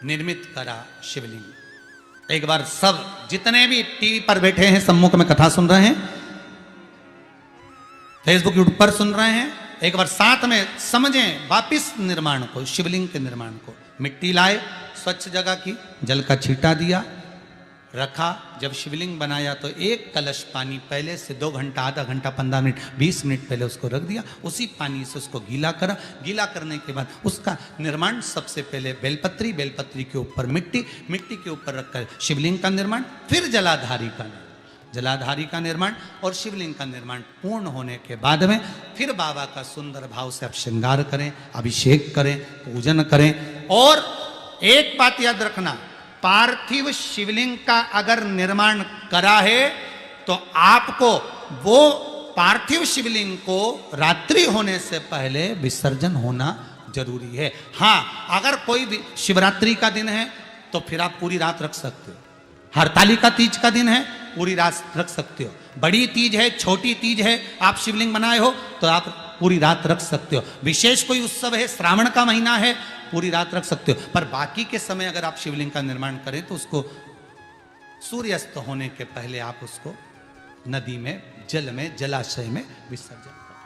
निर्मित करा शिवलिंग। एक बार सब जितने भी टीवी पर बैठे हैं, सम्मुख में कथा सुन रहे हैं, फेसबुक यूट्यूब पर सुन रहे हैं, एक बार साथ में समझें वापिस निर्माण को, शिवलिंग के निर्माण को। मिट्टी लाए, स्वच्छ जगह की, जल का छींटा दिया, रखा। जब शिवलिंग बनाया तो एक कलश पानी पहले से 2 घंटा, आधा घंटा, 15 मिनट, 20 मिनट पहले उसको रख दिया। उसी पानी से उसको गीला करा। गीला करने के बाद उसका निर्माण सबसे पहले बेलपत्री, बेलपत्री के ऊपर मिट्टी, मिट्टी के ऊपर रखकर शिवलिंग का निर्माण, फिर जलाधारी का निर्माण, जलाधारी का निर्माण और शिवलिंग का निर्माण पूर्ण होने के बाद में फिर बाबा का सुंदर भाव से आप श्रृंगार करें, अभिषेक करें, पूजन करें। और एक बात याद रखना, पार्थिव शिवलिंग का अगर निर्माण करा है तो आपको वो पार्थिव शिवलिंग को रात्रि होने से पहले विसर्जन होना जरूरी है। हाँ, अगर कोई भी शिवरात्रि का दिन है तो फिर आप पूरी रात रख सकते हो। हरतालिका तीज का दिन है, पूरी रात रख सकते हो। बड़ी तीज है, छोटी तीज है, आप शिवलिंग बनाए हो तो आप पूरी रात रख सकते हो। विशेष कोई उत्सव है, श्रावण का महीना है, पूरी रात रख सकते हो। पर बाकी के समय अगर आप शिवलिंग का निर्माण करें तो उसको सूर्यास्त होने के पहले आप उसको नदी में, जल में, जलाशय में विसर्जन करें।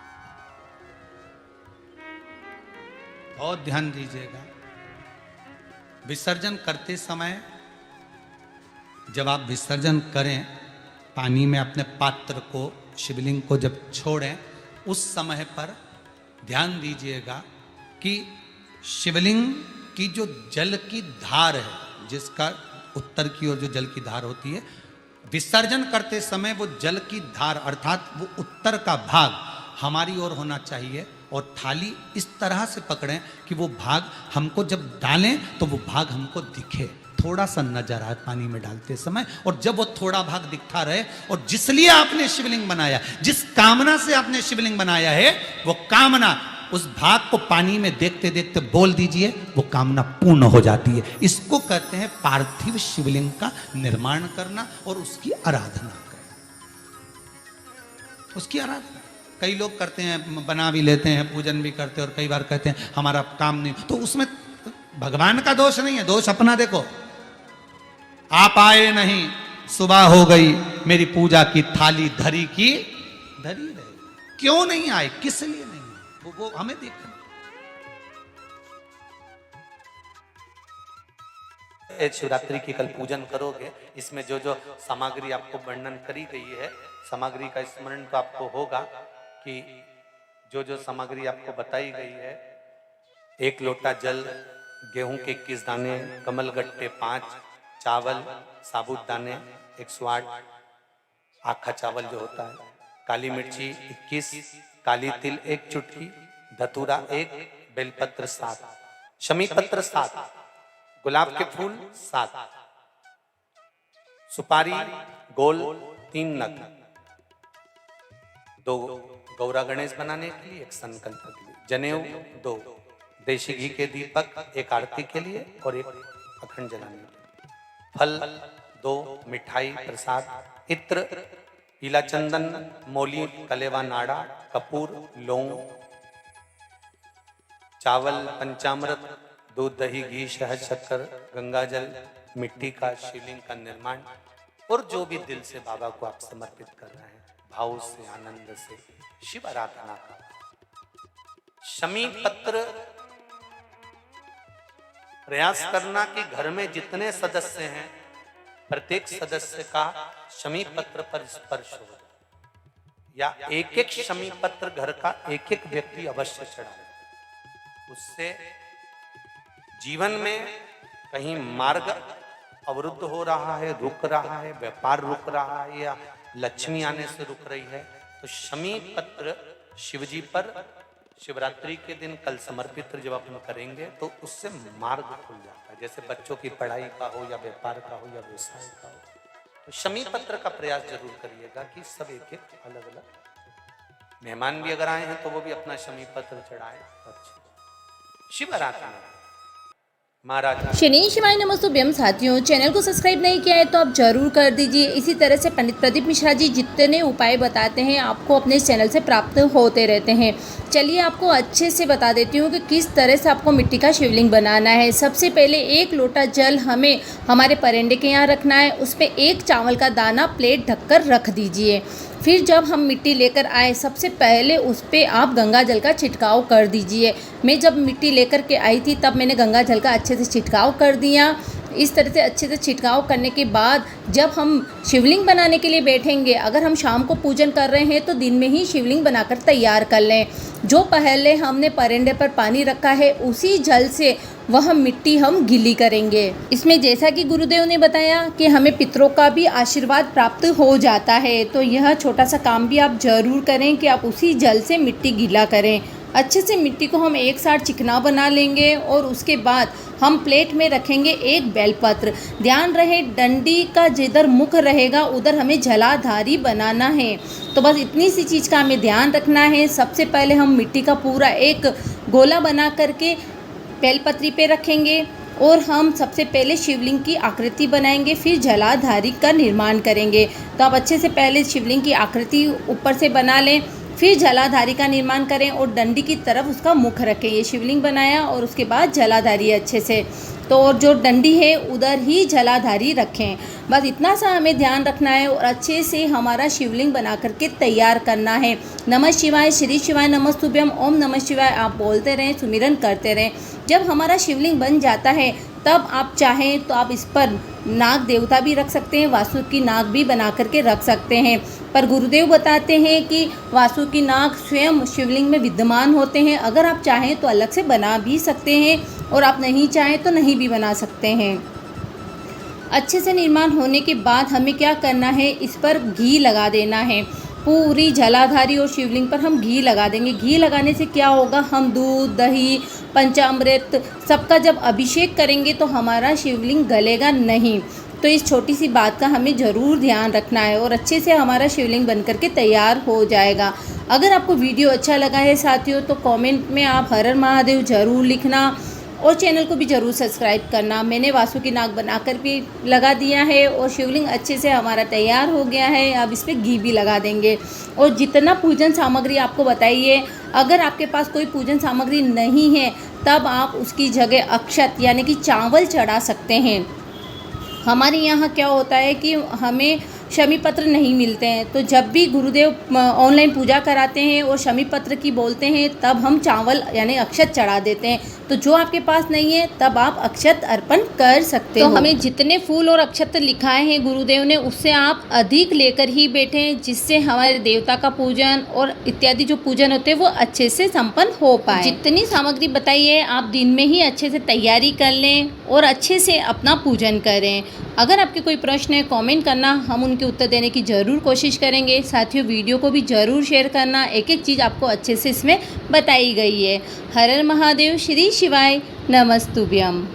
बहुत ध्यान दीजिएगा, विसर्जन करते समय जब आप विसर्जन करें, पानी में अपने पात्र को, शिवलिंग को जब छोड़ें, उस समय पर ध्यान दीजिएगा कि शिवलिंग की जो जल की धार है, जिसका उत्तर की ओर जो जल की धार होती है, विसर्जन करते समय वो जल की धार अर्थात वो उत्तर का भाग हमारी ओर होना चाहिए और थाली इस तरह से पकड़ें कि वो भाग हमको जब डालें तो वो भाग हमको दिखे, थोड़ा सा नजर आए पानी में डालते समय। और जब वो थोड़ा भाग दिखता रहे, और जिस लिए आपने शिवलिंग बनाया, जिस कामना से आपने शिवलिंग बनाया है, वो कामना उस भाग को पानी में देखते देखते बोल दीजिए, वो कामना पूर्ण हो जाती है। इसको कहते हैं पार्थिव शिवलिंग का निर्माण करना और उसकी आराधना करना। उसकी आराधना कई लोग करते हैं, बना भी लेते हैं, पूजन भी करते हैं, और कई बार कहते हैं हमारा काम नहीं, तो उसमें भगवान का दोष नहीं है, दोष अपना। देखो, आप आए नहीं, सुबह हो गई, मेरी पूजा की थाली धरी की धरी रहे। क्यों नहीं आए, किस लिए नहीं, वो हमें देखना। शिवरात्रि की कल पूजन करोगे, इसमें जो जो सामग्री आपको वर्णन करी गई है, सामग्री का स्मरण तो आपको होगा कि जो जो सामग्री आपको बताई गई है, 1 लोटा जल, गेहूं के 21 दाने, कमल गट्टे 5, चावल, साबुत दाने 108, आखा चावल जो होता है, काली मिर्ची 21, काली तिल 1 चुटकी, धतूरा 1, बेलपत्र 7, शमी पत्र 7, गुलाब के फूल 7, सुपारी गोल 3 नग, 2 गौरा गणेश बनाने के लिए, 1 संकल्प के लिए, जनेऊ 2, देशी घी के दीपक 1 आरती के लिए और 1 अखंड जलाने के लिए, फल 2, मिठाई प्रसाद, इत्र, पीला चंदन, मोली, कलेवा नाड़ा, कपूर, लौंग, चावल, पंचामृत, दूध, दही, घी, शहद, शक्कर, गंगा जल, मिट्टी का शिवलिंग का निर्माण, और जो भी दिल से बाबा को आप समर्पित कर रहे हैं, भाव से, आनंद से, शिव आराधना का। शमी पत्र प्रयास करना कि घर में जितने सदस्य हैं, प्रत्येक सदस्य का शमी पत्र पर स्पर्श हो, या एक एक शमी पत्र घर का एक एक व्यक्ति अवश्य चढ़ाए। उससे जीवन में कहीं मार्ग अवरुद्ध हो रहा है, रुक रहा है, व्यापार रुक रहा है, या लक्ष्मी आने से रुक रही है, तो शमी पत्र शिवजी पर शिवरात्रि के दिन कल समर्पित जब अपन करेंगे तो उससे मार्ग खुल जाता है। जैसे बच्चों की पढ़ाई का हो, या व्यापार का हो, या व्यवसाय का हो, तो शमी पत्र का प्रयास जरूर करिएगा कि सब एक एक अलग अलग। मेहमान भी अगर आए हैं तो वो भी अपना शमी पत्र चढ़ाए। अच्छा, शिव आराधना महाराज। शनि शिवाय नमस्तुभ्यम। साथियों, चैनल को सब्सक्राइब नहीं किया है तो आप जरूर कर दीजिए। इसी तरह से पंडित प्रदीप मिश्रा जी जितने उपाय बताते हैं आपको अपने चैनल से प्राप्त होते रहते हैं। चलिए आपको अच्छे से बता देती हूँ कि किस तरह से आपको मिट्टी का शिवलिंग बनाना है। सबसे पहले 1 लोटा जल हमें हमारे परेंडे के यहाँ रखना है। उस पर 1 चावल का दाना प्लेट ढककर रख दीजिए। फिर जब हम मिट्टी लेकर आए सबसे पहले उस पर आप गंगा जल का छिड़काव कर दीजिए। मैं जब मिट्टी लेकर के आई थी तब मैंने गंगा जल का अच्छे से छिड़काव कर दिया। इस तरह से अच्छे से छिड़काव करने के बाद जब हम शिवलिंग बनाने के लिए बैठेंगे, अगर हम शाम को पूजन कर रहे हैं तो दिन में ही शिवलिंग बनाकर तैयार कर लें। जो पहले हमने परेंडे पर पानी रखा है उसी जल से वह मिट्टी हम गीली करेंगे। इसमें जैसा कि गुरुदेव ने बताया कि हमें पितरों का भी आशीर्वाद प्राप्त हो जाता है, तो यह छोटा सा काम भी आप ज़रूर करें कि आप उसी जल से मिट्टी गीला करें। अच्छे से मिट्टी को हम एक साथ चिकना बना लेंगे और उसके बाद हम प्लेट में रखेंगे 1 बेलपत्र। ध्यान रहे डंडी का जिधर मुख रहेगा उधर हमें जलाधारी बनाना है। तो बस इतनी सी चीज़ का हमें ध्यान रखना है। सबसे पहले हम मिट्टी का पूरा एक गोला बना करके बेलपत्री पे रखेंगे और हम सबसे पहले शिवलिंग की आकृति बनाएंगे, फिर जलाधारी का निर्माण करेंगे। तो आप अच्छे से पहले शिवलिंग की आकृति ऊपर से बना लें, फिर जलाधारी का निर्माण करें और डंडी की तरफ उसका मुख रखें। ये शिवलिंग बनाया और उसके बाद जलाधारी अच्छे से, तो और जो डंडी है उधर ही जलाधारी रखें। बस इतना सा हमें ध्यान रखना है और अच्छे से हमारा शिवलिंग बना करके तैयार करना है। नमः शिवाय, श्री शिवाय नमस्तुभ्यम, ओम नमः शिवाय आप बोलते रहें, सुमिरन करते रहें। जब हमारा शिवलिंग बन जाता है तब आप चाहें तो आप इस पर नाग देवता भी रख सकते हैं, वासुकी नाग भी बना करके रख सकते हैं। पर गुरुदेव बताते हैं कि वासुकी नाग स्वयं शिवलिंग में विद्यमान होते हैं। अगर आप चाहें तो अलग से बना भी सकते हैं और आप नहीं चाहें तो नहीं भी बना सकते हैं। अच्छे से निर्माण होने के बाद हमें क्या करना है, इस पर घी लगा देना है। पूरी जलाधारी और शिवलिंग पर हम घी लगा देंगे। घी लगाने से क्या होगा, हम दूध, दही, पंचामृत सबका जब अभिषेक करेंगे तो हमारा शिवलिंग गलेगा नहीं। तो इस छोटी सी बात का हमें ज़रूर ध्यान रखना है और अच्छे से हमारा शिवलिंग बन करके तैयार हो जाएगा। अगर आपको वीडियो अच्छा लगा है साथियों तो कमेंट में आप हर हर महादेव ज़रूर लिखना और चैनल को भी ज़रूर सब्सक्राइब करना। मैंने वासुकी नाग बनाकर भी लगा दिया है और शिवलिंग अच्छे से हमारा तैयार हो गया है। अब इस पर घी भी लगा देंगे और जितना पूजन सामग्री आपको बताइए, अगर आपके पास कोई पूजन सामग्री नहीं है तब आप उसकी जगह अक्षत यानी कि चावल चढ़ा सकते हैं। हमारे यहाँ क्या होता है कि हमें शमी पत्र नहीं मिलते हैं, तो जब भी गुरुदेव ऑनलाइन पूजा कराते हैं और शमी पत्र की बोलते हैं तब हम चावल यानी अक्षत चढ़ा देते हैं। तो जो आपके पास नहीं है तब आप अक्षत अर्पण कर सकते हो। तो हमें जितने फूल और अक्षत लिखाए हैं गुरुदेव ने उससे आप अधिक लेकर ही बैठें, जिससे हमारे देवता का पूजन और इत्यादि जो पूजन होते हैं वो अच्छे से संपन्न हो पाए। जितनी सामग्री बताई है आप दिन में ही अच्छे से तैयारी कर लें और अच्छे से अपना पूजन करें। अगर आपके कोई प्रश्न है कमेंट करना, हम उनके उत्तर देने की ज़रूर कोशिश करेंगे। साथियों, वीडियो को भी ज़रूर शेयर करना, एक एक चीज़ आपको अच्छे से इसमें बताई गई है। हर हर महादेव, श्री शिवाय नमस्तुभ्यम।